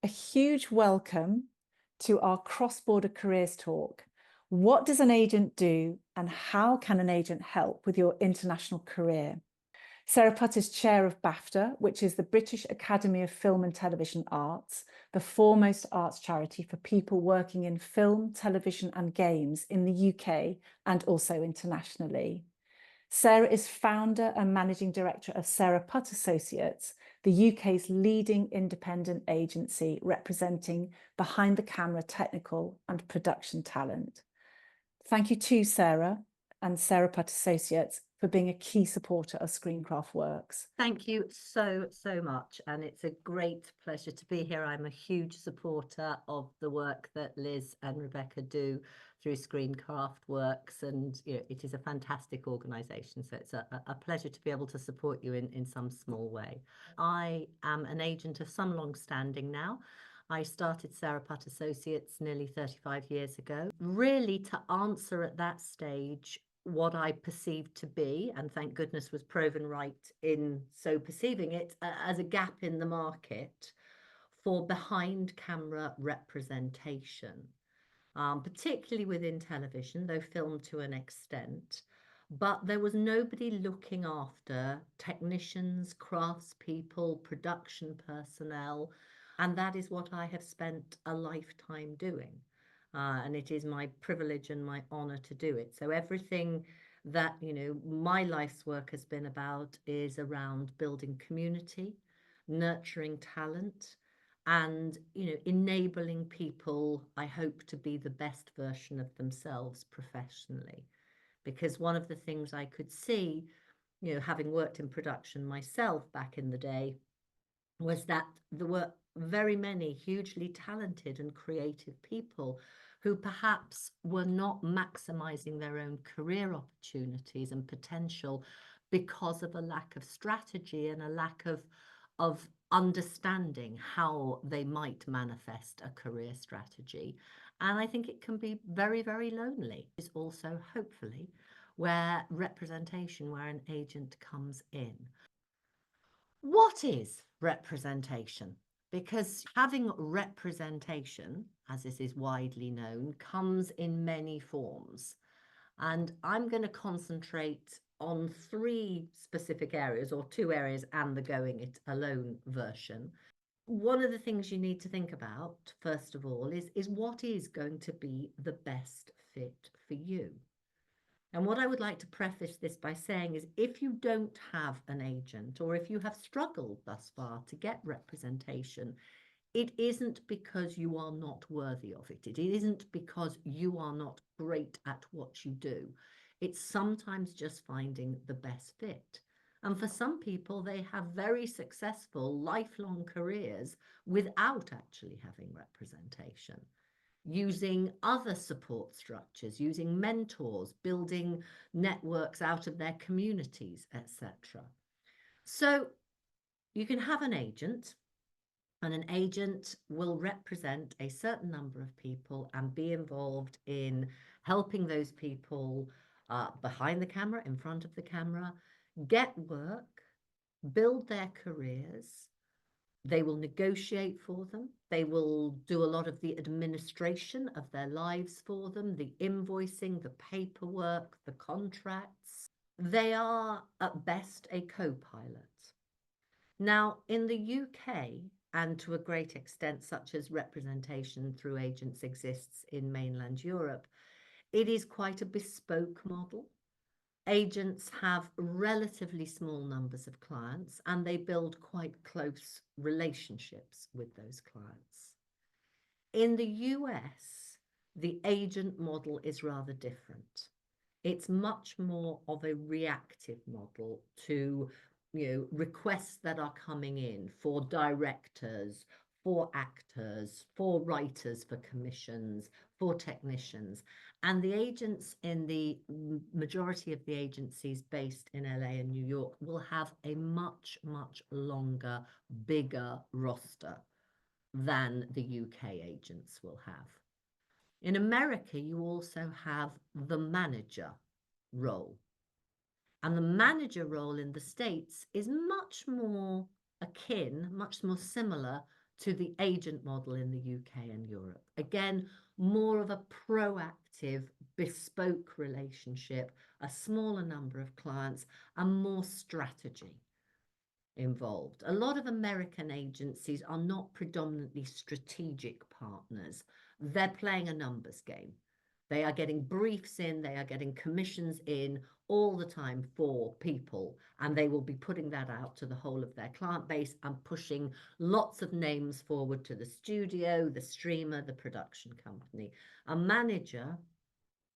A huge welcome to our cross-border careers talk. What does an agent do and how can an agent help with your international career? Sara Putt is chair of BAFTA, which is the British Academy of Film and Television Arts, the foremost arts charity for people working in film, television and games in the UK and also internationally. Sara is founder and managing director of Sara Putt Associates, the UK's leading independent agency representing behind the camera technical and production talent. Thank you to Sara and Sara Putt Associates for being a key supporter of Screencraft Works. Thank you so much, and it's a great pleasure to be here. I'm a huge supporter of the work that Liz and Rebecca do through Screencraft Works, and it is a fantastic organisation, so it's a pleasure to be able to support you in some small way. I am an agent of some long standing now. I started Sara Putt Associates nearly 35 years ago, really to answer at that stage what I perceived to be, and thank goodness was proven right in so perceiving it, as a gap in the market for behind camera representation, particularly within television, though film to an extent. But there was nobody looking after technicians, craftspeople, production personnel, and that is what I have spent a lifetime doing. And it is my privilege and my honor to do it. So everything that, my life's work has been about is around building community, nurturing talent, and, enabling people, I hope, to be the best version of themselves professionally. Because one of the things I could see, having worked in production myself back in the day, was that there were very many hugely talented and creative people who perhaps were not maximizing their own career opportunities and potential because of a lack of strategy and a lack of understanding how they might manifest a career strategy. And I think it can be very, very lonely. It's also, hopefully, where representation, where an agent comes in. What is representation? Because having representation, as this is widely known, comes in many forms. And I'm going to concentrate on 3 specific areas, or 2 areas and the going it alone version. One of the things you need to think about, first of all, is what is going to be the best fit for you? And what I would like to preface this by saying is, if you don't have an agent, or if you have struggled thus far to get representation, it isn't because you are not worthy of it. It isn't because you are not great at what you do. It's sometimes just finding the best fit. And for some people, they have very successful lifelong careers without actually having representation, using other support structures, using mentors, building networks out of their communities, etc. So you can have an agent, and an agent will represent a certain number of people and be involved in helping those people behind the camera, in front of the camera, get work, build their careers. They will negotiate for them. They will do a lot of the administration of their lives for them, the invoicing, the paperwork, the contracts. They are at best a co-pilot. Now, in the UK, and to a great extent, such as representation through agents exists in mainland Europe, it is quite a bespoke model. Agents have relatively small numbers of clients and they build quite close relationships with those clients. In the US, the agent model is rather different. It's much more of a reactive model to requests that are coming in for directors, for actors, for writers, for commissions, for technicians. And the agents in the majority of the agencies based in LA and New York will have a much, much longer, bigger roster than the UK agents will have. In America, you also have the manager role. And the manager role in the States is much more akin, much more similar to the agent model in the UK and Europe. Again, more of a proactive, bespoke relationship, a smaller number of clients, and more strategy involved. A lot of American agencies are not predominantly strategic partners. They're playing a numbers game. They are getting briefs in, they are getting commissions in all the time for people, and they will be putting that out to the whole of their client base and pushing lots of names forward to the studio, the streamer, the production company. A manager,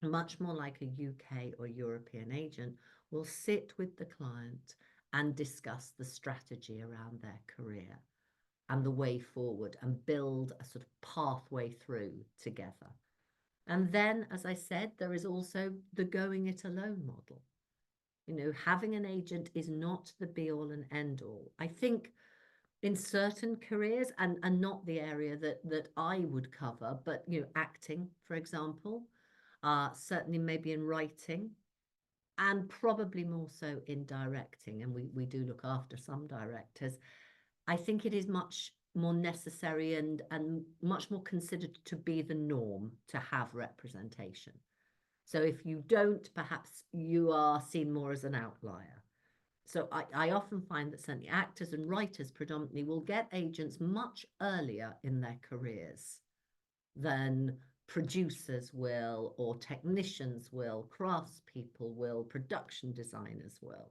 much more like a UK or European agent, will sit with the client and discuss the strategy around their career and the way forward and build a sort of pathway through together. And then, as I said, there is also the going it alone model. You know, having an agent is not the be all and end all. I think in certain careers, and not the area that I would cover, but, you know, acting, for example, certainly maybe in writing, and probably more so in directing. And we do look after some directors. I think it is much more necessary and much more considered to be the norm to have representation. So if you don't, perhaps you are seen more as an outlier. So I often find that certainly actors and writers predominantly will get agents much earlier in their careers than producers will, or technicians will, craftspeople will, production designers will.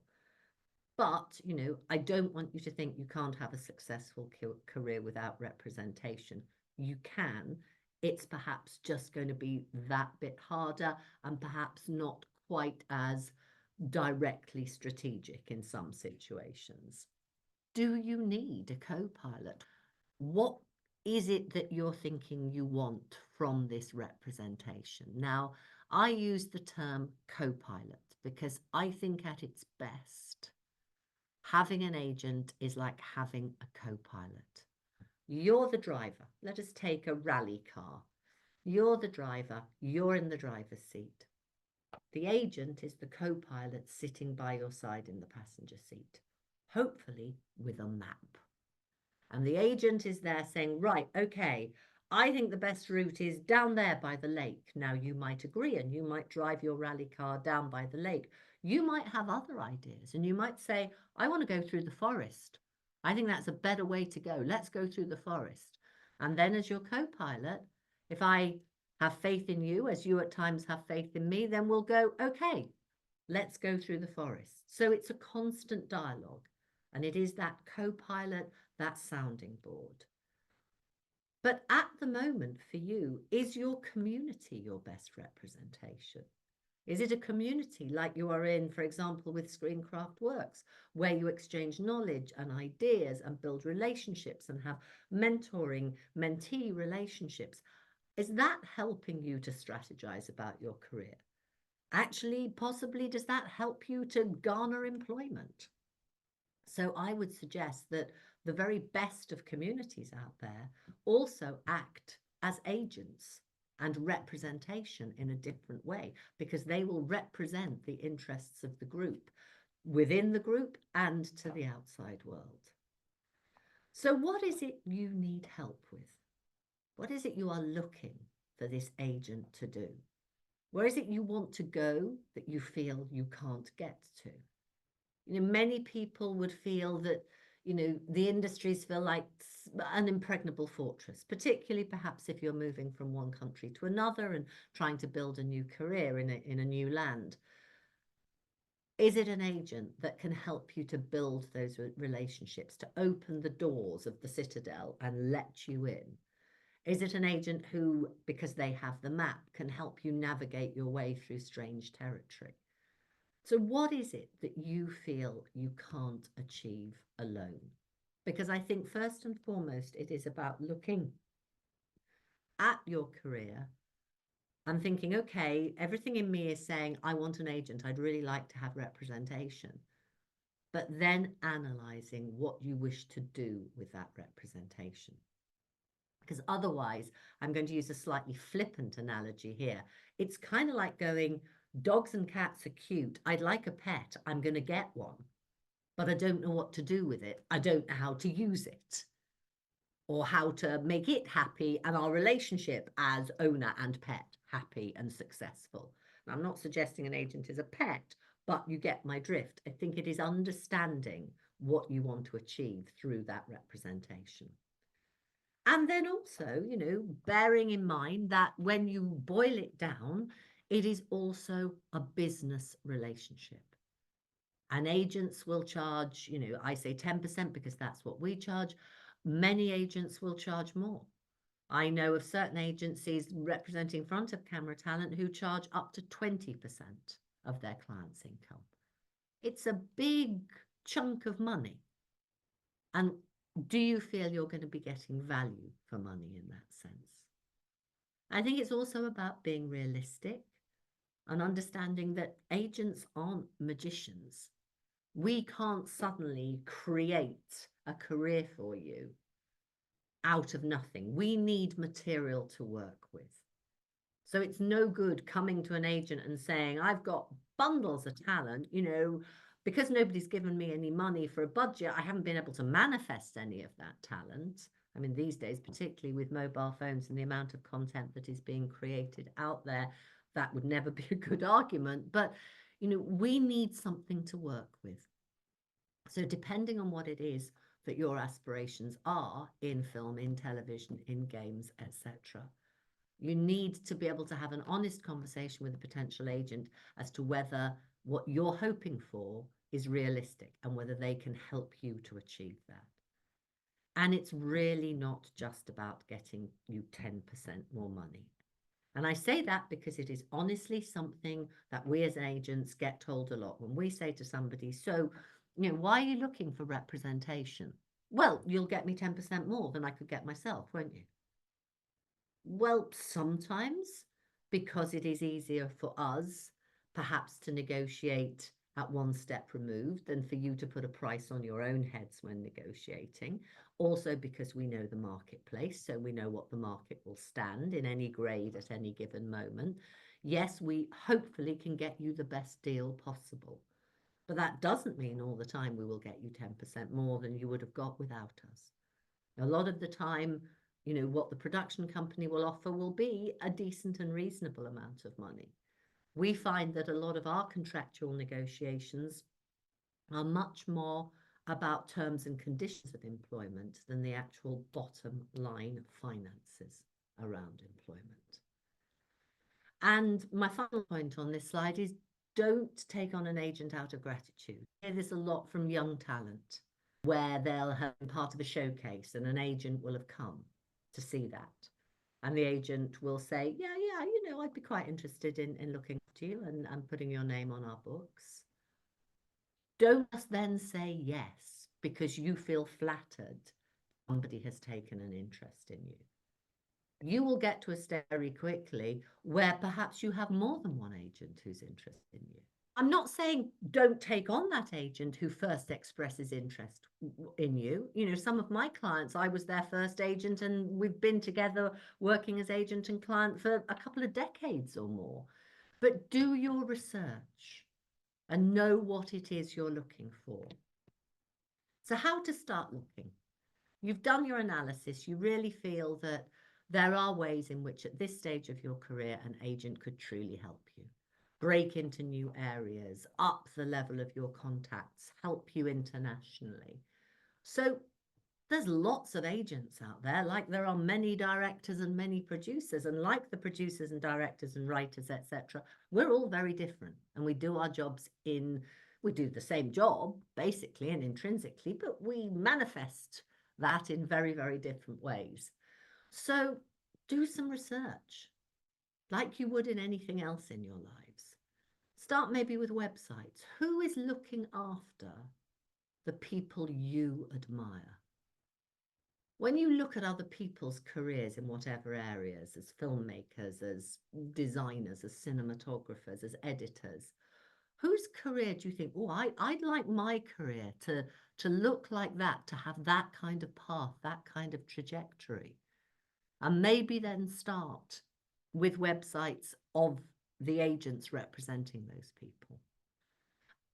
But, you know, I don't want you to think you can't have a successful career without representation. You can. It's perhaps just going to be that bit harder and perhaps not quite as directly strategic in some situations. Do you need a co-pilot? What is it that you're thinking you want from this representation? Now, I use the term co-pilot because I think at its best, having an agent is like having a co-pilot. You're the driver. Let us take a rally car. You're the driver. You're in the driver's seat. The agent is the co-pilot sitting by your side in the passenger seat, hopefully with a map. And the agent is there saying, right, okay, I think the best route is down there by the lake. Now, you might agree and you might drive your rally car down by the lake. You might have other ideas and you might say, I want to go through the forest. I think that's a better way to go. Let's go through the forest. And then as your co-pilot, if I have faith in you, as you at times have faith in me, then we'll go, okay, let's go through the forest. So it's a constant dialogue. And it is that co-pilot, that sounding board. But at the moment for you, is your community your best representation? Is it a community like you are in, for example, with Screencraft Works, where you exchange knowledge and ideas and build relationships and have mentoring, mentee relationships? Is that helping you to strategize about your career? Actually, possibly, does that help you to garner employment? So I would suggest that the very best of communities out there also act as agents and representation in a different way, because they will represent the interests of the group within the group and to the outside world. So what is it you need help with? What is it you are looking for this agent to do? Where is it you want to go that you feel you can't get to? You know, many people would feel that, you know, the industries feel like an impregnable fortress, particularly perhaps if you're moving from one country to another and trying to build a new career in a new land. Is it an agent that can help you to build those relationships, to open the doors of the citadel and let you in? Is it an agent who, because they have the map, can help you navigate your way through strange territory? So what is it that you feel you can't achieve alone? Because I think first and foremost, it is about looking at your career and thinking, okay, everything in me is saying, I want an agent. I'd really like to have representation. But then analysing what you wish to do with that representation. Because otherwise, I'm going to use a slightly flippant analogy here. It's kind of like going, dogs and cats are cute. I'd like a pet. I'm going to get one, but I don't know what to do with it. I don't know how to use it. or how to make it happy and our relationship as owner and pet happy and successful. Now, I'm not suggesting an agent is a pet, but you get my drift. I think it is understanding what you want to achieve through that representation. And then also, you know, bearing in mind that when you boil it down, it is also a business relationship. And agents will charge, you know, I say 10% because that's what we charge. Many agents will charge more. I know of certain agencies representing front of camera talent who charge up to 20% of their clients' income. It's a big chunk of money. And do you feel you're going to be getting value for money in that sense? I think it's also about being realistic and understanding that agents aren't magicians. We can't suddenly create a career for you out of nothing. We need material to work with. So it's no good coming to an agent and saying, I've got bundles of talent, you know, because nobody's given me any money for a budget, I haven't been able to manifest any of that talent. I mean, these days, particularly with mobile phones and the amount of content that is being created out there, that would never be a good argument. But, you know, we need something to work with. So depending on what it is that your aspirations are in film, in television, in games, etc., you need to be able to have an honest conversation with a potential agent as to whether what you're hoping for is realistic and whether they can help you to achieve that. And it's really not just about getting you 10% more money. And I say that because it is honestly something that we as agents get told a lot. When we say to somebody, so, you know, why are you looking for representation? Well, you'll get me 10% more than I could get myself, won't you? Well, sometimes because it is easier for us perhaps to negotiate at one step removed than for you to put a price on your own heads when negotiating. Also because we know the marketplace, so we know what the market will stand in any grade at any given moment. Yes, we hopefully can get you the best deal possible, but that doesn't mean all the time we will get you 10% more than you would have got without us. A lot of the time, you know, what the production company will offer will be a decent and reasonable amount of money. We find that a lot of our contractual negotiations are much more about terms and conditions of employment than the actual bottom line finances around employment. And my final point on this slide is don't take on an agent out of gratitude. I hear this a lot from young talent, where they'll have been part of a showcase and an agent will have come to see that. And the agent will say, yeah, you know, I'd be quite interested in looking after you and putting your name on our books. Don't just then say yes because you feel flattered somebody has taken an interest in you. You will get to a stage very quickly where perhaps you have more than one agent who's interested in you. I'm not saying don't take on that agent who first expresses interest in you. You know, some of my clients, I was their first agent and we've been together working as agent and client for a couple of decades or more. But do your research and know what it is you're looking for. So how to start looking? You've done your analysis. You really feel that there are ways in which at this stage of your career, an agent could truly help you. Break into new areas, up the level of your contacts, help you internationally. So there's lots of agents out there, like there are many directors and many producers, and like the producers and directors and writers, etc., we're all very different, and we do our jobs we do the same job basically and intrinsically, but we manifest that in very, very different ways. So do some research like you would in anything else in your lives. Start maybe with websites. Who is looking after the people you admire? When you look at other people's careers in whatever areas, as filmmakers, as designers, as cinematographers, as editors, whose career do you think, oh, I'd like my career to look like that, to have that kind of path, that kind of trajectory? And maybe then start with websites of the agents representing those people.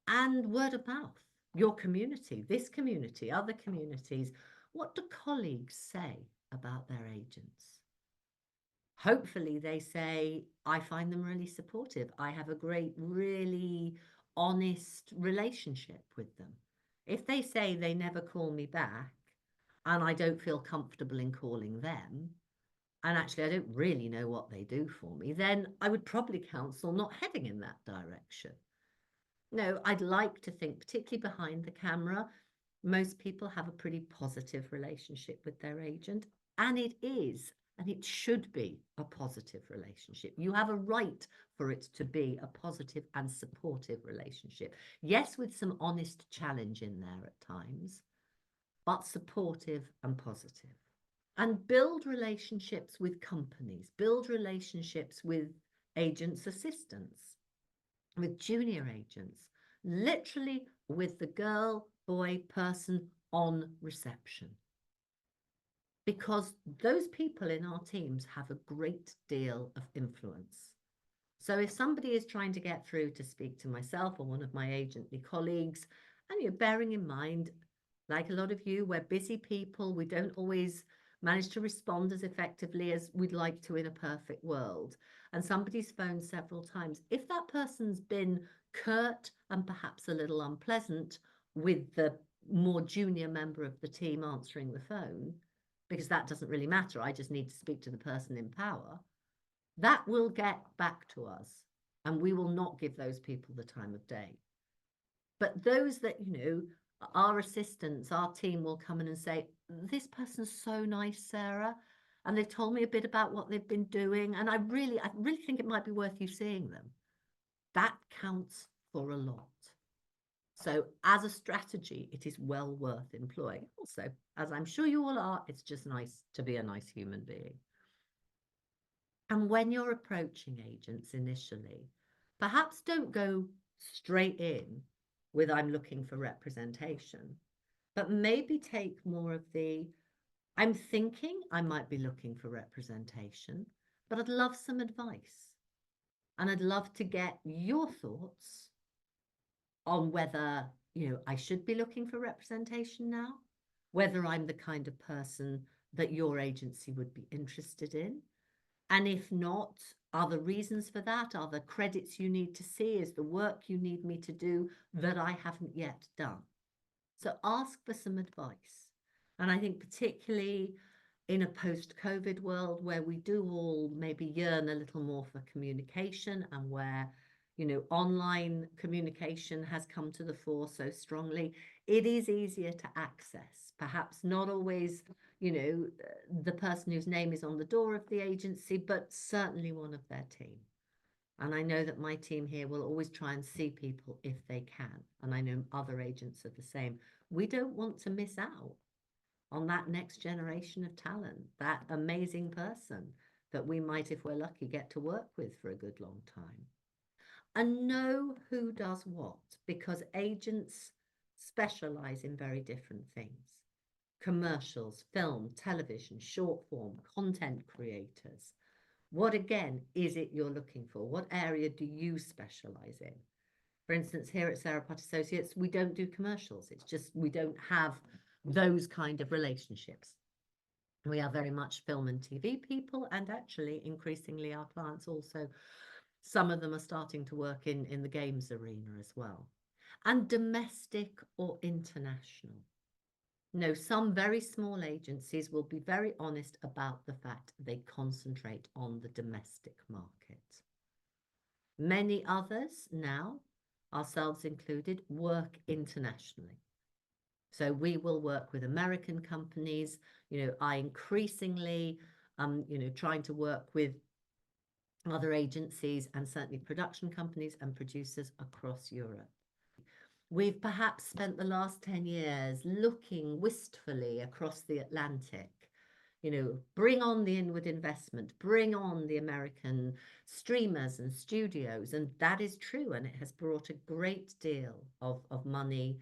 And word of mouth, your community, this community, other communities. what do colleagues say about their agents? Hopefully they say, I find them really supportive. I have a great, really honest relationship with them. If they say they never call me back and I don't feel comfortable in calling them, and actually I don't really know what they do for me, then I would probably counsel not heading in that direction. No, I'd like to think, particularly behind the camera, most people have a pretty positive relationship with their agent, and it is, and it should be a positive relationship. You have a right for it to be a positive and supportive relationship. Yes, with some honest challenge in there at times, but supportive and positive. And build relationships with companies, build relationships with agents' assistants, with junior agents, literally with the girl, boy, person on reception. Because those people in our teams have a great deal of influence. So if somebody is trying to get through to speak to myself or one of my agently colleagues, and you're bearing in mind, like a lot of you, we're busy people, we don't always manage to respond as effectively as we'd like to in a perfect world. And somebody's phoned several times. If that person's been curt and perhaps a little unpleasant with the more junior member of the team answering the phone, because that doesn't really matter, I just need to speak to the person in power, that will get back to us, and we will not give those people the time of day. But those that, our assistants, our team will come in and say, this person's so nice, Sarah, and they've told me a bit about what they've been doing, and I really think it might be worth you seeing them. That counts for a lot. So as a strategy, it is well worth employing. Also, as I'm sure you all are, it's just nice to be a nice human being. And when you're approaching agents initially, perhaps don't go straight in with I'm looking for representation, but maybe take more of the I'm thinking I might be looking for representation, but I'd love some advice. And I'd love to get your thoughts on whether, I should be looking for representation now, whether I'm the kind of person that your agency would be interested in. And if not, are the reasons for that? Are the credits you need to see? Is the work you need me to do that I haven't yet done? So ask for some advice. And I think particularly in a post-COVID world where we do all maybe yearn a little more for communication, and where, online communication has come to the fore so strongly, it is easier to access. Perhaps not always, the person whose name is on the door of the agency, but certainly one of their team. And I know that my team here will always try and see people if they can. And I know other agents are the same. We don't want to miss out on that next generation of talent, that amazing person that we might, if we're lucky, get to work with for a good long time. And know who does what, because agents specialize in very different things. Commercials, film, television, short form, content creators. What, again, is it you're looking for? What area do you specialize in? For instance, here at Sara Putt Associates, we don't do commercials. It's just we don't have those kind of relationships. We are very much film and TV people, and actually increasingly our clients also, some of them are starting to work in the games arena as well. And domestic or international. No, some very small agencies will be very honest about the fact they concentrate on the domestic market. Many others now, ourselves included, work internationally. So we will work with American companies. I increasingly, trying to work with other agencies and certainly production companies and producers across Europe. We've perhaps spent the last 10 years looking wistfully across the Atlantic, bring on the inward investment, bring on the American streamers and studios. And that is true. And it has brought a great deal of money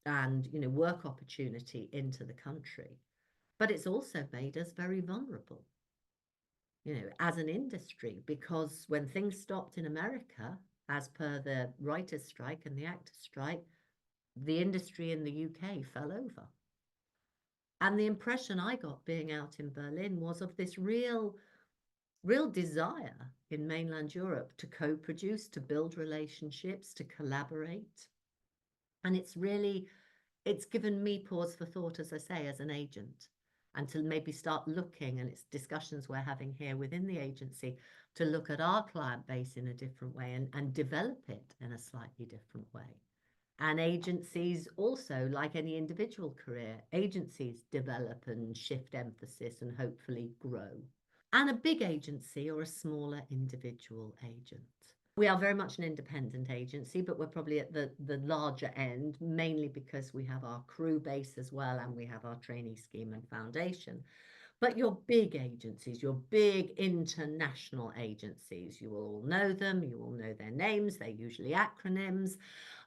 and, work opportunity into the country. But it's also made us very vulnerable, as an industry, because when things stopped in America, as per the writers' strike and the actors' strike, the industry in the UK fell over. And the impression I got being out in Berlin was of this real desire in mainland Europe to co-produce, to build relationships, to collaborate. And it's given me pause for thought, as I say, as an agent, and to maybe start looking, and it's discussions we're having here within the agency, to look at our client base in a different way and develop it in a slightly different way. And agencies also, like any individual career, agencies develop and shift emphasis and hopefully grow. And a big agency or a smaller individual agent. We are very much an independent agency, but we're probably at the larger end, mainly because we have our crew base as well, and we have our trainee scheme and foundation. But your big agencies, your big international agencies, you will all know them, you will know their names, they're usually acronyms.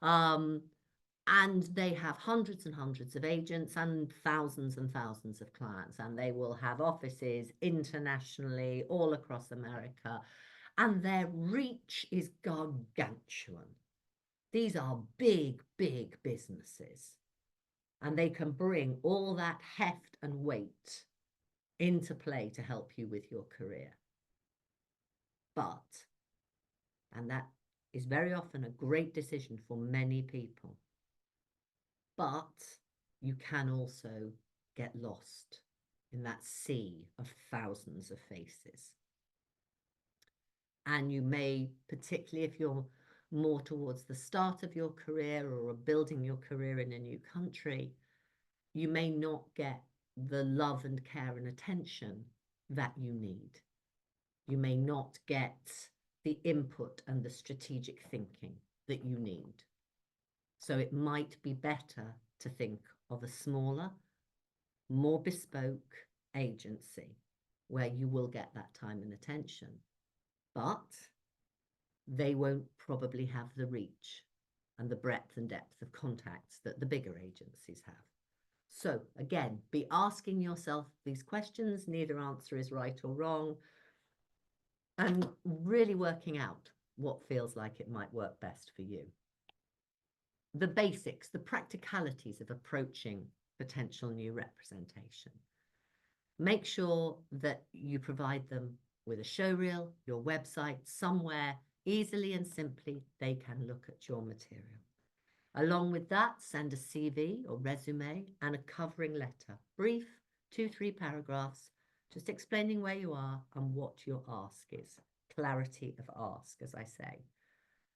And they have hundreds and hundreds of agents and thousands of clients, and they will have offices internationally all across America, and their reach is gargantuan. These are big, big businesses, and they can bring all that heft and weight into play to help you with your career. But, and that is very often a great decision for many people, but you can also get lost in that sea of thousands of faces. And you may, particularly if you're more towards the start of your career or building your career in a new country, you may not get the love and care and attention that you need. You may not get the input and the strategic thinking that you need. So it might be better to think of a smaller, more bespoke agency where you will get that time and attention, but they won't probably have the reach and the breadth and depth of contacts that the bigger agencies have. So again, be asking yourself these questions. Neither answer is right or wrong, and really working out what feels like it might work best for you. The basics, the practicalities of approaching potential new representation. Make sure that you provide them with a showreel, your website, somewhere easily and simply they can look at your material. Along with that, send a CV or resume and a covering letter, brief, 2-3 paragraphs, just explaining where you are and what your ask is. Clarity of ask, as I say.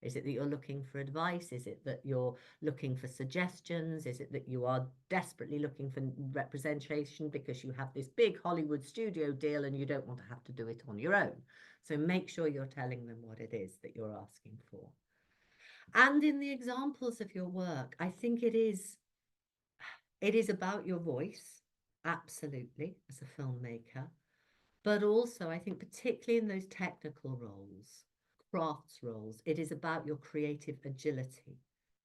Is it that you're looking for advice? Is it that you're looking for suggestions? Is it that you are desperately looking for representation because you have this big Hollywood studio deal and you don't want to have to do it on your own? So make sure you're telling them what it is that you're asking for. And in the examples of your work, I think it is about your voice, absolutely, as a filmmaker, but also I think particularly in those technical roles, crafts roles, it is about your creative agility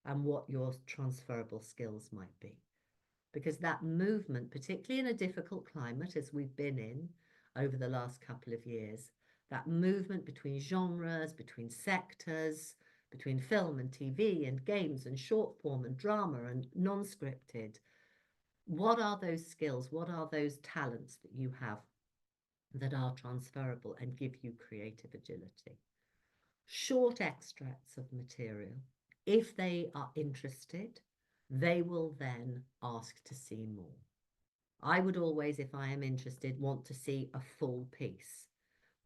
and what your transferable skills might be. Because that movement, particularly in a difficult climate as we've been in over the last couple of years, that movement between genres, between sectors, between film and TV and games and short form and drama and non-scripted, what are those skills? What are those talents that you have that are transferable and give you creative agility? Short extracts of material. If they are interested, they will then ask to see more. I would always, if I am interested, want to see a full piece.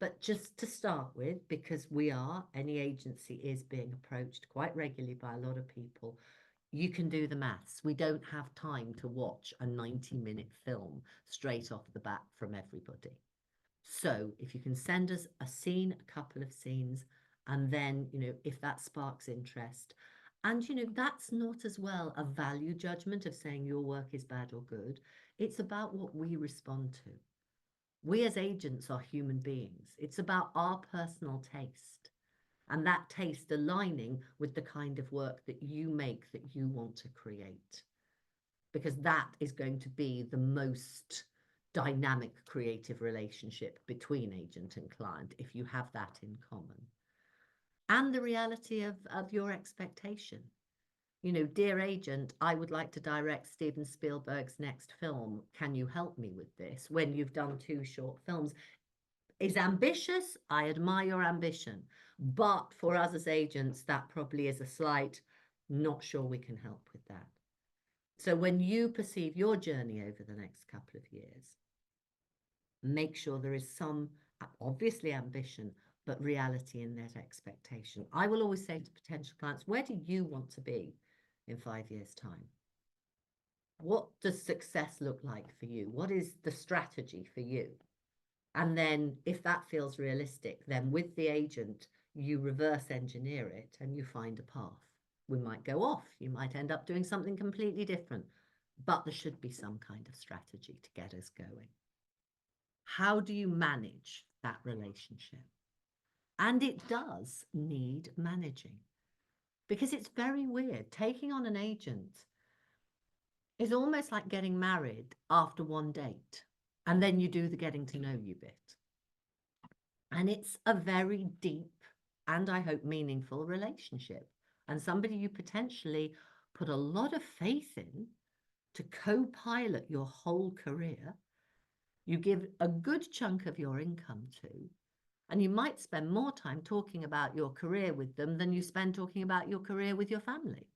But just to start with, because any agency is being approached quite regularly by a lot of people, you can do the maths. We don't have time to watch a 90-minute film straight off the bat from everybody. So if you can send us a scene, a couple of scenes, and then, if that sparks interest, and, that's not as well a value judgment of saying your work is bad or good. It's about what we respond to. We as agents are human beings. It's about our personal taste and that taste aligning with the kind of work that you make, that you want to create. Because that is going to be the most dynamic creative relationship between agent and client if you have that in common. And the reality of your expectation. You know, dear agent, I would like to direct Steven Spielberg's next film. Can you help me with this? When you've done 2 short films, is ambitious. I admire your ambition. But for us as agents, that probably is a slight, not sure we can help with that. So when you perceive your journey over the next couple of years, make sure there is some, obviously, ambition, but reality in that expectation. I will always say to potential clients, where do you want to be in 5 years' time? What does success look like for you? What is the strategy for you? And then if that feels realistic, then with the agent, you reverse engineer it and you find a path. We might go off. You might end up doing something completely different, but there should be some kind of strategy to get us going. How do you manage that relationship? And it does need managing, because it's very weird. Taking on an agent is almost like getting married after one date, and then you do the getting to know you bit. And it's a very deep and, I hope, meaningful relationship, and somebody you potentially put a lot of faith in to co-pilot your whole career. You give a good chunk of your income to, and you might spend more time talking about your career with them than you spend talking about your career with your family.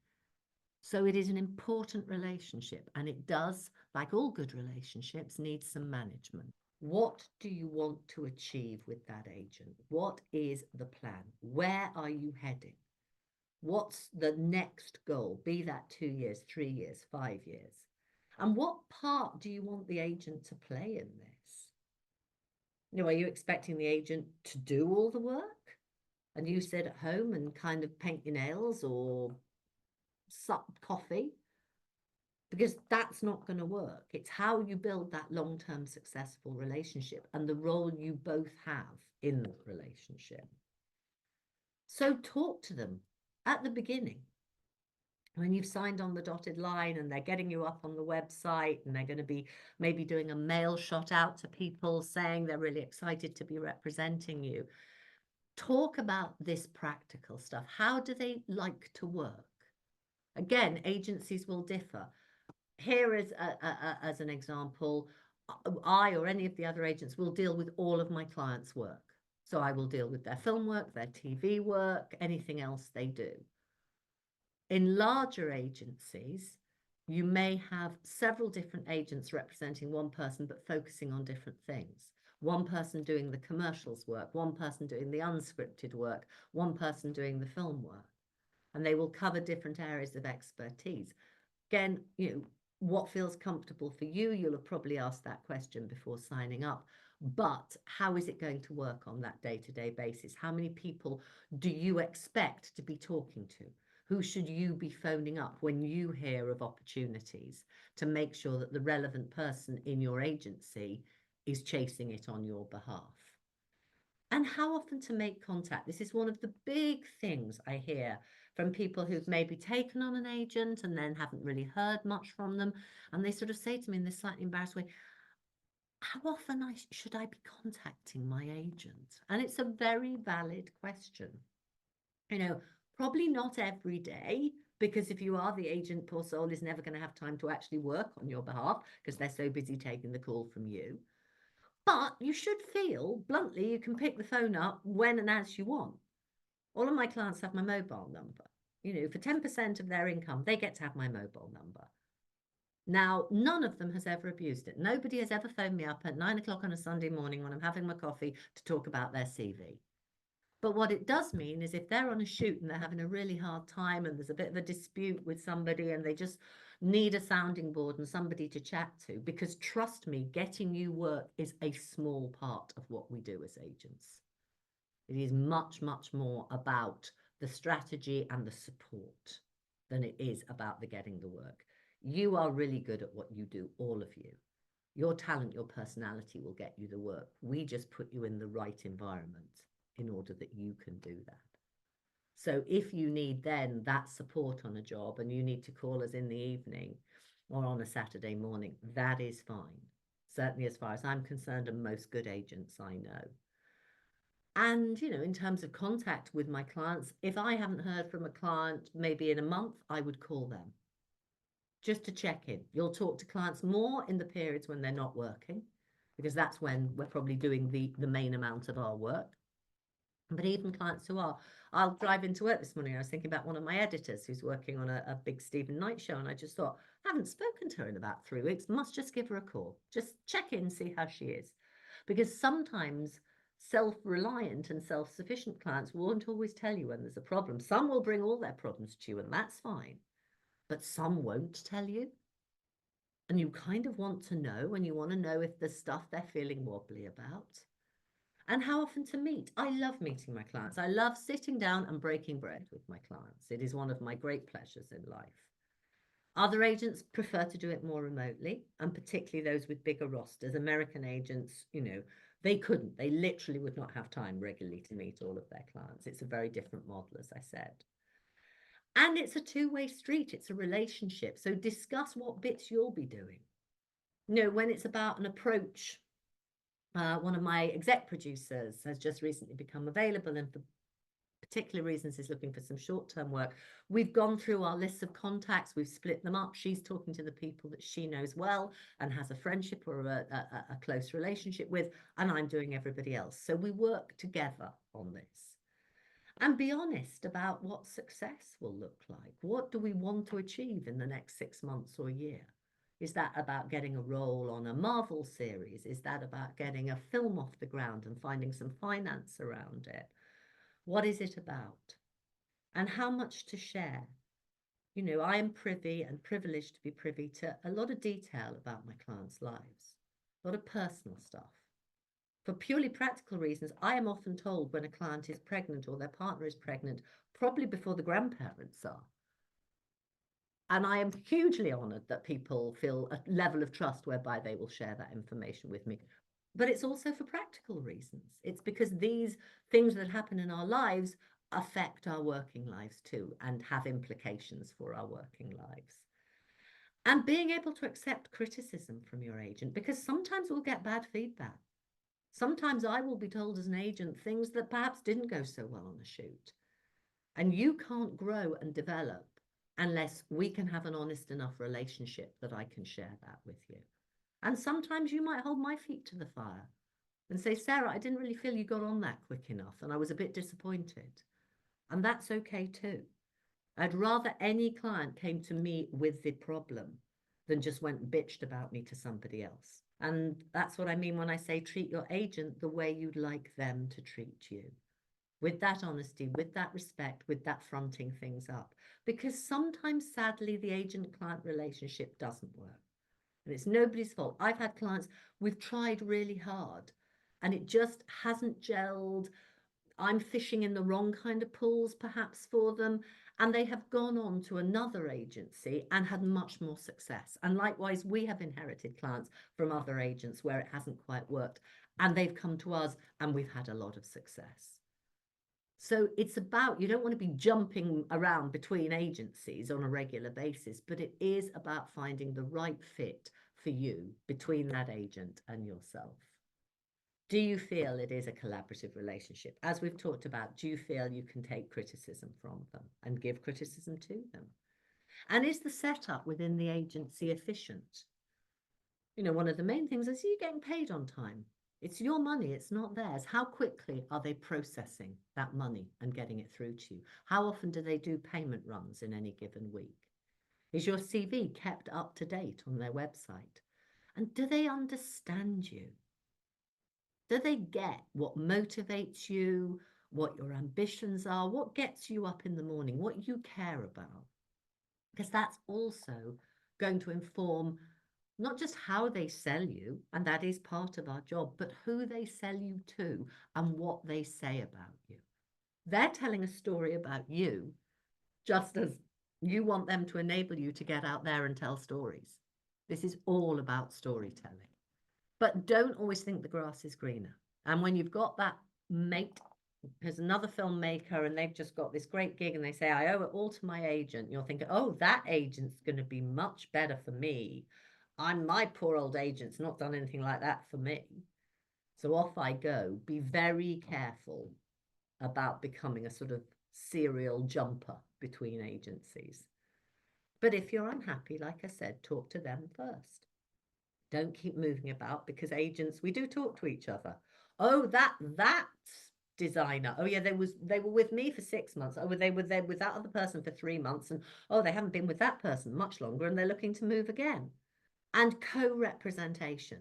So it is an important relationship, and it does, like all good relationships, need some management. What do you want to achieve with that agent? What is the plan? Where are you heading? What's the next goal? Be that 2 years, 3 years, 5 years. And what part do you want the agent to play in this? You know, are you expecting the agent to do all the work and you sit at home and kind of paint your nails or sup coffee? Because that's not going to work. It's how you build that long-term successful relationship and the role you both have in the relationship. So talk to them at the beginning. When you've signed on the dotted line and they're getting you up on the website and they're going to be maybe doing a mail shot out to people saying they're really excited to be representing you. Talk about this practical stuff. How do they like to work? Again, agencies will differ. Here is as an example, I or any of the other agents will deal with all of my clients' work. So I will deal with their film work, their TV work, anything else they do. In larger agencies, you may have several different agents representing one person, but focusing on different things. One person doing the commercials work, one person doing the unscripted work, one person doing the film work. And they will cover different areas of expertise. Again, you know, what feels comfortable for you? You'll have probably asked that question before signing up. But how is it going to work on that day-to-day basis? How many people do you expect to be talking to? Who should you be phoning up when you hear of opportunities to make sure that the relevant person in your agency is chasing it on your behalf? And how often to make contact. This is one of the big things I hear from people who've maybe taken on an agent and then haven't really heard much from them. And they sort of say to me in this slightly embarrassed way, how often should I be contacting my agent? And it's a very valid question. You know, probably not every day, because if you are the agent, poor soul is never going to have time to actually work on your behalf because they're so busy taking the call from you. But you should feel, bluntly, you can pick the phone up when and as you want. All of my clients have my mobile number. You know, for 10% of their income, they get to have my mobile number. Now, none of them has ever abused it. Nobody has ever phoned me up at 9 o'clock on a Sunday morning when I'm having my coffee to talk about their CV. But what it does mean is if they're on a shoot and they're having a really hard time and there's a bit of a dispute with somebody and they just need a sounding board and somebody to chat to, because trust me, getting you work is a small part of what we do as agents. It is much, much more about the strategy and the support than it is about the getting the work. You are really good at what you do, all of you. Your talent, your personality will get you the work. We just put you in the right environment in order that you can do that. So if you need then that support on a job and you need to call us in the evening or on a Saturday morning, that is fine. Certainly as far as I'm concerned, and most good agents I know. And, you know, in terms of contact with my clients, if I haven't heard from a client maybe in a month, I would call them just to check in. You'll talk to clients more in the periods when they're not working, because that's when we're probably doing the main amount of our work. But even clients who are, I'll drive into work this morning. I was thinking about one of my editors who's working on a big Stephen Knight show. And I just thought, I haven't spoken to her in about 3 weeks. Must just give her a call. Just check in, see how she is. Because sometimes self-reliant and self-sufficient clients won't always tell you when there's a problem. Some will bring all their problems to you, and that's fine. But some won't tell you. And you kind of want to know, and you want to know if there's stuff they're feeling wobbly about. And how often to meet. I love meeting my clients. I love sitting down and breaking bread with my clients. It is one of my great pleasures in life. Other agents prefer to do it more remotely, and particularly those with bigger rosters. American agents, you know, they couldn't. They literally would not have time regularly to meet all of their clients. It's a very different model, as I said. And it's a two-way street. It's a relationship. So discuss what bits you'll be doing. You know, when it's about an approach, one of my exec producers has just recently become available, and for particular reasons is looking for some short-term work. We've gone through our lists of contacts. We've split them up. She's talking to the people that she knows well and has a friendship or a close relationship with, and I'm doing everybody else. So we work together on this. And be honest about what success will look like. What do we want to achieve in the next 6 months or a year? Is that about getting a role on a Marvel series? Is that about getting a film off the ground and finding some finance around it? What is it about? And how much to share? You know, I am privy and privileged to be privy to a lot of detail about my clients' lives, a lot of personal stuff. For purely practical reasons, I am often told when a client is pregnant or their partner is pregnant, probably before the grandparents are. And I am hugely honoured that people feel a level of trust whereby they will share that information with me. But it's also for practical reasons. It's because these things that happen in our lives affect our working lives too, and have implications for our working lives. And being able to accept criticism from your agent, because sometimes we'll get bad feedback. Sometimes I will be told as an agent things that perhaps didn't go so well on a shoot. And you can't grow and develop unless we can have an honest enough relationship that I can share that with you. And sometimes you might hold my feet to the fire and say, Sarah, I didn't really feel you got on that quick enough, and I was a bit disappointed. And that's okay too. I'd rather any client came to me with the problem than just went and bitched about me to somebody else. And that's what I mean when I say treat your agent the way you'd like them to treat you. With that honesty, with that respect, with that fronting things up. Because sometimes, sadly, the agent-client relationship doesn't work. And it's nobody's fault. I've had clients, we've tried really hard, and it just hasn't gelled. I'm fishing in the wrong kind of pools, perhaps, for them. And they have gone on to another agency and had much more success. And likewise, we have inherited clients from other agents where it hasn't quite worked. And they've come to us and we've had a lot of success. So it's about, you don't want to be jumping around between agencies on a regular basis, but it is about finding the right fit for you between that agent and yourself. Do you feel it is a collaborative relationship? As we've talked about, do you feel you can take criticism from them and give criticism to them? And is the setup within the agency efficient? You know, one of the main things is, are you getting paid on time? It's your money, it's not theirs. How quickly are they processing that money and getting it through to you? How often do they do payment runs in any given week? Is your CV kept up to date on their website? And do they understand you? Do they get what motivates you, what your ambitions are, what gets you up in the morning, what you care about? Because that's also going to inform not just how they sell you, and that is part of our job, but who they sell you to and what they say about you. They're telling a story about you, just as you want them to enable you to get out there and tell stories. This is all about storytelling. But don't always think the grass is greener. And when you've got that mate, there's another filmmaker and they've just got this great gig and they say, I owe it all to my agent. You're thinking, oh, that agent's going to be much better for me. My poor old agent's not done anything like that for me. So off I go. Be very careful about becoming a sort of serial jumper between agencies. But if you're unhappy, like I said, talk to them first. Don't keep moving about, because agents, we do talk to each other. Oh, that designer. Oh yeah, they were with me for 6 months. Oh, they were there with that other person for 3 months, and oh, they haven't been with that person much longer, and they're looking to move again. And co-representation,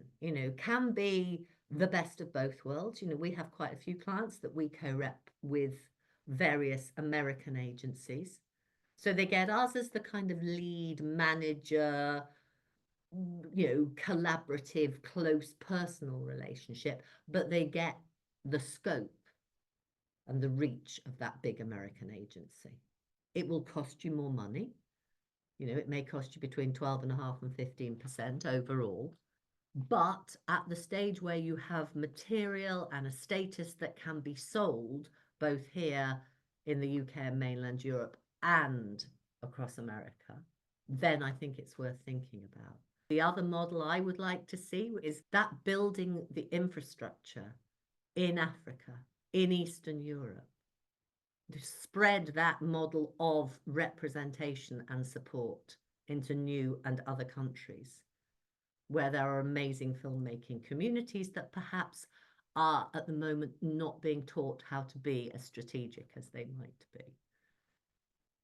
can be the best of both worlds. We have quite a few clients that we co-rep with various American agencies. So they get us as the kind of lead manager, collaborative, close personal relationship, but they get the scope and the reach of that big American agency. It will cost you more money. It may cost you between 12.5% and 15% overall. But at the stage where you have material and a status that can be sold, both here in the UK and mainland Europe and across America, then I think it's worth thinking about. The other model I would like to see is that building the infrastructure in Africa, in Eastern Europe, to spread that model of representation and support into new and other countries, where there are amazing filmmaking communities that perhaps are at the moment not being taught how to be as strategic as they might be.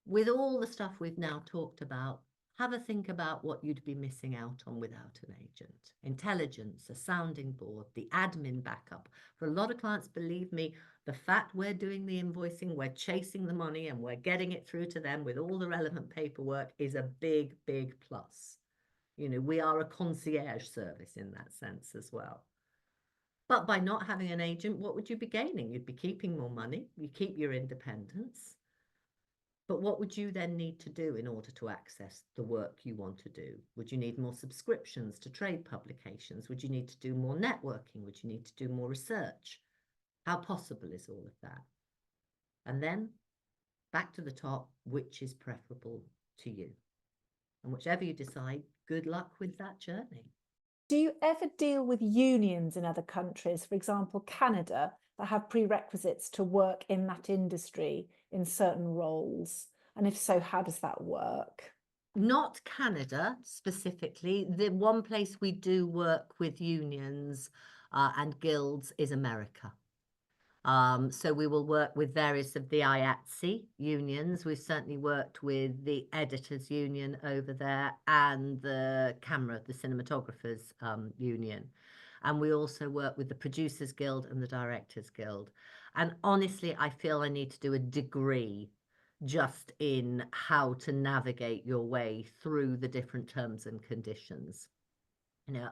With all the stuff we've now talked about, have a think about what you'd be missing out on without an agent. Intelligence, a sounding board, the admin backup. For a lot of clients, believe me, the fact we're doing the invoicing, we're chasing the money and we're getting it through to them with all the relevant paperwork is a big, big plus. We are a concierge service in that sense as well. But by not having an agent, what would you be gaining? You'd be keeping more money, you keep your independence. But what would you then need to do in order to access the work you want to do? Would you need more subscriptions to trade publications? Would you need to do more networking? Would you need to do more research? How possible is all of that? And then back to the top, which is preferable to you? And whichever you decide, good luck with that journey. Do you ever deal with unions in other countries, for example, Canada, that have prerequisites to work in that industry in certain roles? And if so, how does that work? Not Canada specifically. The one place we do work with unions and guilds is America. So we will work with various of the IATSE unions. We've certainly worked with the Editors Union over there and the Cinematographers Union. And we also work with the Producers Guild and the Directors Guild. And honestly, I feel I need to do a degree just in how to navigate your way through the different terms and conditions.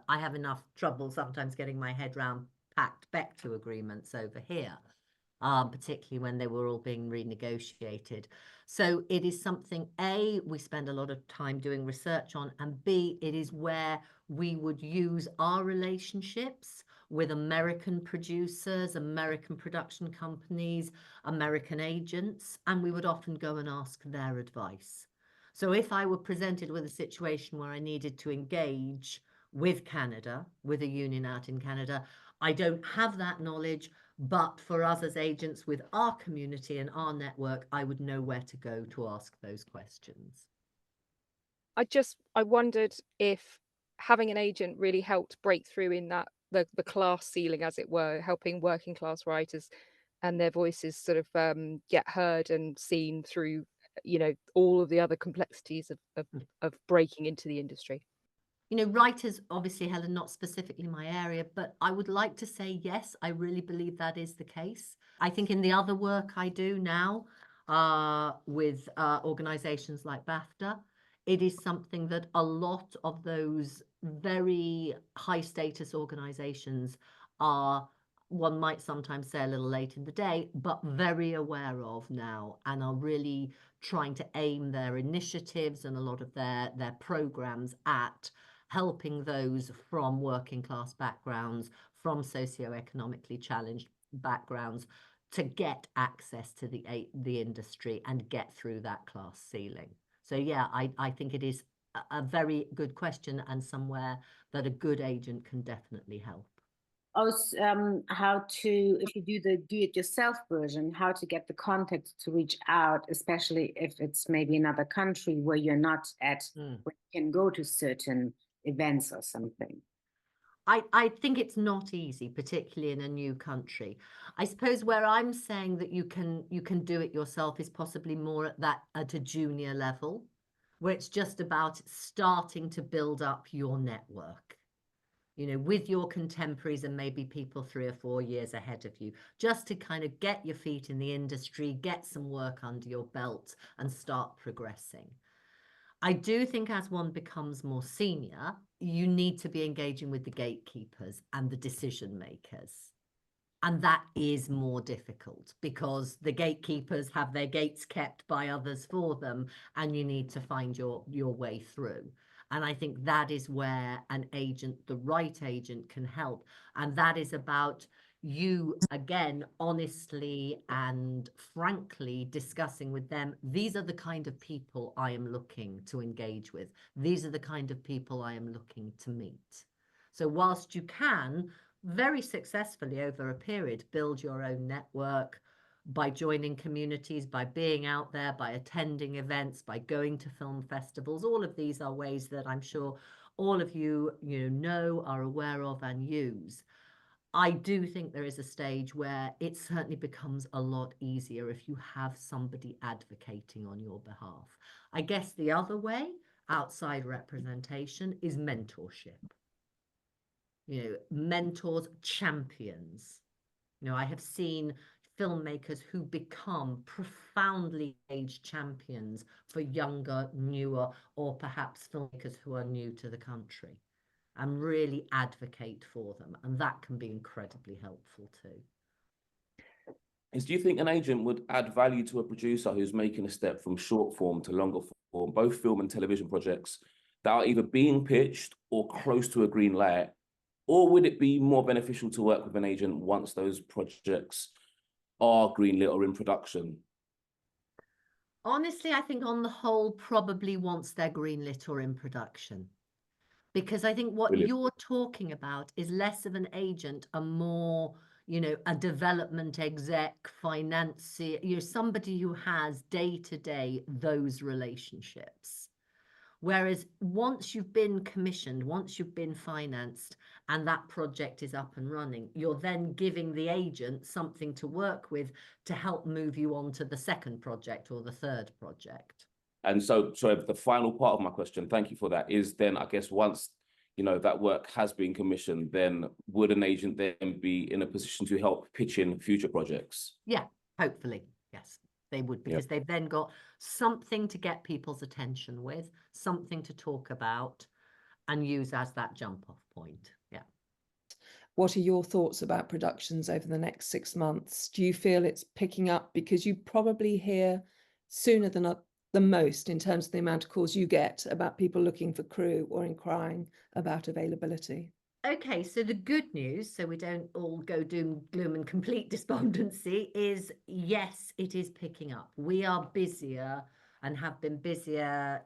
I have enough trouble sometimes getting my head around pact Becta agreements over here, particularly when they were all being renegotiated. So it is something, A, we spend a lot of time doing research on, and B, it is where we would use our relationships with American producers, American production companies, American agents, and we would often go and ask their advice. So if I were presented with a situation where I needed to engage with Canada, with a union out in Canada, I don't have that knowledge, but for us as agents with our community and our network, I would know where to go to ask those questions. I wondered if having an agent really helped break through in that the class ceiling, as it were, helping working class writers and their voices sort of get heard and seen through, all of the other complexities of breaking into the industry. Writers, obviously, Helen, not specifically my area, but I would like to say yes, I really believe that is the case. I think in the other work I do now with organizations like BAFTA, it is something that a lot of those very high status organizations are, one might sometimes say a little late in the day, but very aware of now, and are really trying to aim their initiatives and a lot of their programs at helping those from working class backgrounds, from socioeconomically challenged backgrounds, to get access to the industry and get through that class ceiling. So yeah, I think it is a very good question, and somewhere that a good agent can definitely help. how to, if you do the do-it-yourself version, how to get the contact to reach out, especially if it's maybe another country where you're not at, where you can go to certain events or something. I think it's not easy, particularly in a new country. I suppose where I'm saying that you can do it yourself is possibly more at a junior level, where it's just about starting to build up your network, with your contemporaries and maybe people 3 or 4 years ahead of you, just to kind of get your feet in the industry, get some work under your belt and start progressing. I do think as one becomes more senior, you need to be engaging with the gatekeepers and the decision makers. And that is more difficult because the gatekeepers have their gates kept by others for them, and you need to find your way through. And I think that is where an agent, the right agent, can help. And that is about you, again, honestly and frankly discussing with them, these are the kind of people I am looking to engage with. These are the kind of people I am looking to meet. So whilst you can very successfully over a period build your own network by joining communities, by being out there, by attending events, by going to film festivals, all of these are ways that I'm sure all of you know, are aware of and use. I do think there is a stage where it certainly becomes a lot easier if you have somebody advocating on your behalf. I guess the other way, outside representation, is mentorship. Mentors, champions. I have seen filmmakers who become profoundly engaged champions for younger, newer, or perhaps filmmakers who are new to the country, and really advocate for them. And that can be incredibly helpful too. Do you think an agent would add value to a producer who's making a step from short form to longer form, both film and television projects that are either being pitched or close to a green light? Or would it be more beneficial to work with an agent once those projects are greenlit or in production? Honestly, I think on the whole, probably once they're greenlit or in production. Because I think what you're talking about is less of an agent, a more, a development exec, financier, somebody who has day-to-day those relationships. Whereas once you've been commissioned, once you've been financed and that project is up and running, you're then giving the agent something to work with to help move you on to the second project or the third project. And so the final part of my question, thank you for that, is then I guess once that work has been commissioned, then would an agent then be in a position to help pitch in future projects? Yeah, hopefully, yes. They would, because they've then got something to get people's attention with, something to talk about and use as that jump off point. Yeah. What are your thoughts about productions over the next 6 months? Do you feel it's picking up? Because you probably hear sooner than the most in terms of the amount of calls you get about people looking for crew or inquiring about availability. Okay, so the good news, so we don't all go doom, gloom and complete despondency, is yes, it is picking up. We are busier and have been busier,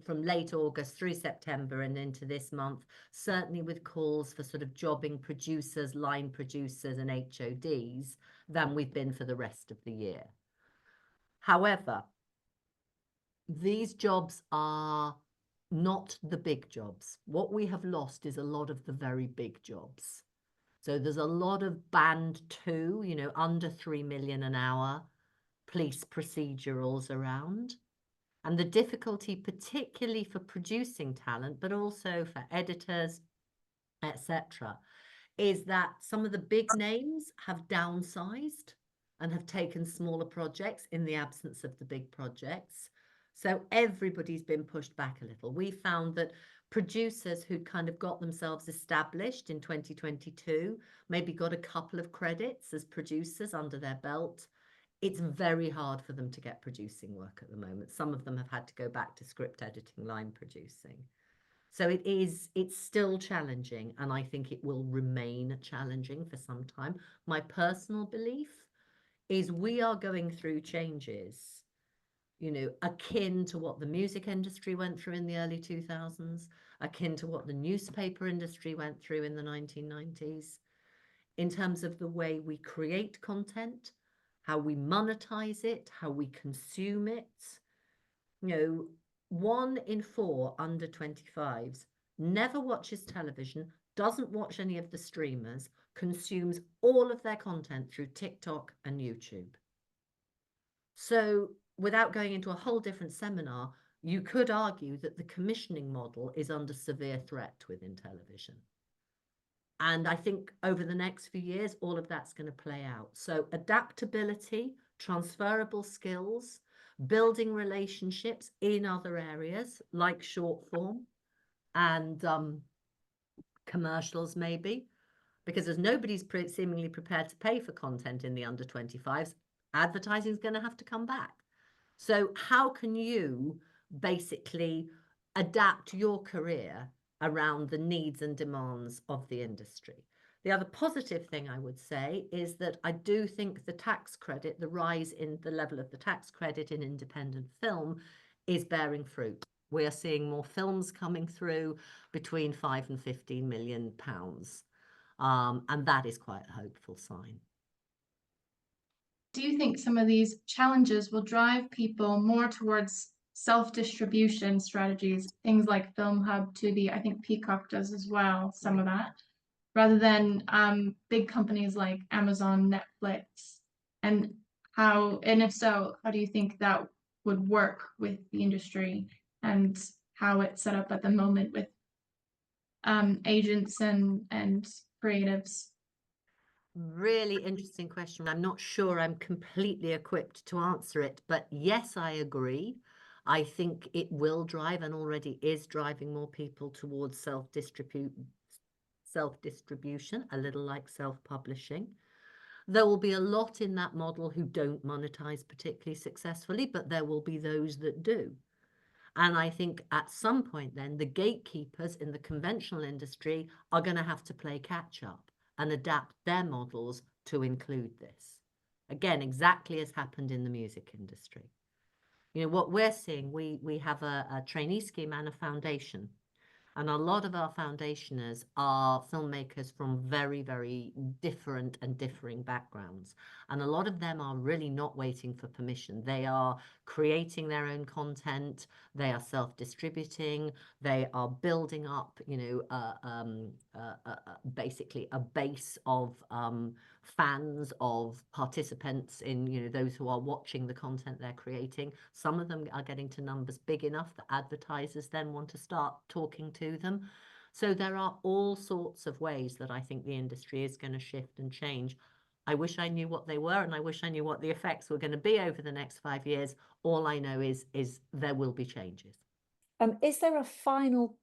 from late August through September and into this month, certainly with calls for sort of jobbing producers, line producers and HODs than we've been for the rest of the year. However, these jobs are not the big jobs. What we have lost is a lot of the very big jobs. So there's a lot of band 2, under 3 million an hour police procedurals around. And the difficulty, particularly for producing talent, but also for editors, etc., is that some of the big names have downsized and have taken smaller projects in the absence of the big projects. So everybody's been pushed back a little. We found that producers who'd kind of got themselves established in 2022, maybe got a couple of credits as producers under their belt, it's very hard for them to get producing work at the moment. Some of them have had to go back to script editing, line producing. So it's still challenging, and I think it will remain challenging for some time. My personal belief is we are going through changes, akin to what the music industry went through in the early 2000s, akin to what the newspaper industry went through in the 1990s, in terms of the way we create content, how we monetize it, how we consume it. You know, 1 in 4 under 25s never watches television, doesn't watch any of the streamers, consumes all of their content through TikTok and YouTube. So without going into a whole different seminar, you could argue that the commissioning model is under severe threat within television. And I think over the next few years, all of that's going to play out. So adaptability, transferable skills, building relationships in other areas like short form and commercials maybe, because as nobody's seemingly prepared to pay for content in the under 25s, advertising is going to have to come back. So how can you basically adapt your career around the needs and demands of the industry? The other positive thing I would say is that I do think the tax credit, the rise in the level of the tax credit in independent film is bearing fruit. We are seeing more films coming through between 5 and 15 million pounds. And that is quite a hopeful sign. Do you think some of these challenges will drive people more towards self-distribution strategies, things like Film Hub, Tubi, I think Peacock does as well, some of that, rather than big companies like Amazon, Netflix, and if so, how do you think that would work with the industry and how it's set up at the moment with agents and creatives? Really interesting question. I'm not sure I'm completely equipped to answer it, but yes, I agree. I think it will drive and already is driving more people towards self-distribution, a little like self-publishing. There will be a lot in that model who don't monetize particularly successfully, but there will be those that do. And I think at some point then the gatekeepers in the conventional industry are going to have to play catch up and adapt their models to include this. Again, exactly as happened in the music industry. You know, what we're seeing, we have a trainee scheme and a foundation. And a lot of our foundationers are filmmakers from very, very different and differing backgrounds. And a lot of them are really not waiting for permission. They are creating their own content. They are self-distributing. They are building up, you know, basically a base of fans, of participants in, you know, those who are watching the content they're creating. Some of them are getting to numbers big enough that advertisers then want to start talking to them. So there are all sorts of ways that I think the industry is going to shift and change. I wish I knew what they were, and I wish I knew what the effects were going to be over the next 5 years. All I know is there will be changes. Is there a final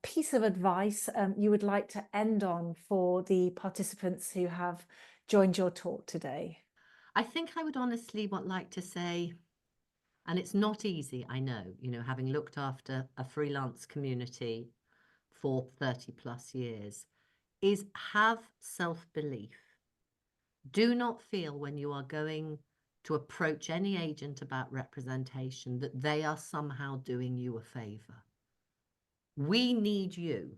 piece of advice you would like to end on for the participants who have joined your talk today? I think I would honestly like to say, and it's not easy, I know, you know, having looked after a freelance community for 30 plus years, is have self-belief. Do not feel when you are going to approach any agent about representation that they are somehow doing you a favor. We need you.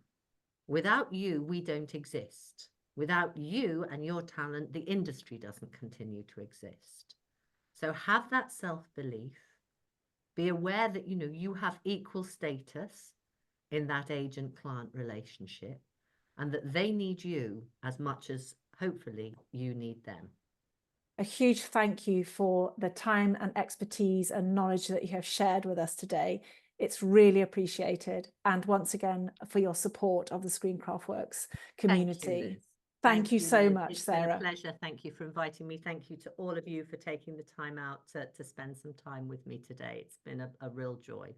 Without you, we don't exist. Without you and your talent, the industry doesn't continue to exist. So have that self-belief. Be aware that, you know, you have equal status in that agent-client relationship and that they need you as much as hopefully you need them. A huge thank you for the time and expertise and knowledge that you have shared with us today. It's really appreciated. And once again, for your support of the Screencraft Works community. Thank you so much, Sarah. It's been a pleasure. Thank you for inviting me. Thank you to all of you for taking the time out to spend some time with me today. It's been a real joy.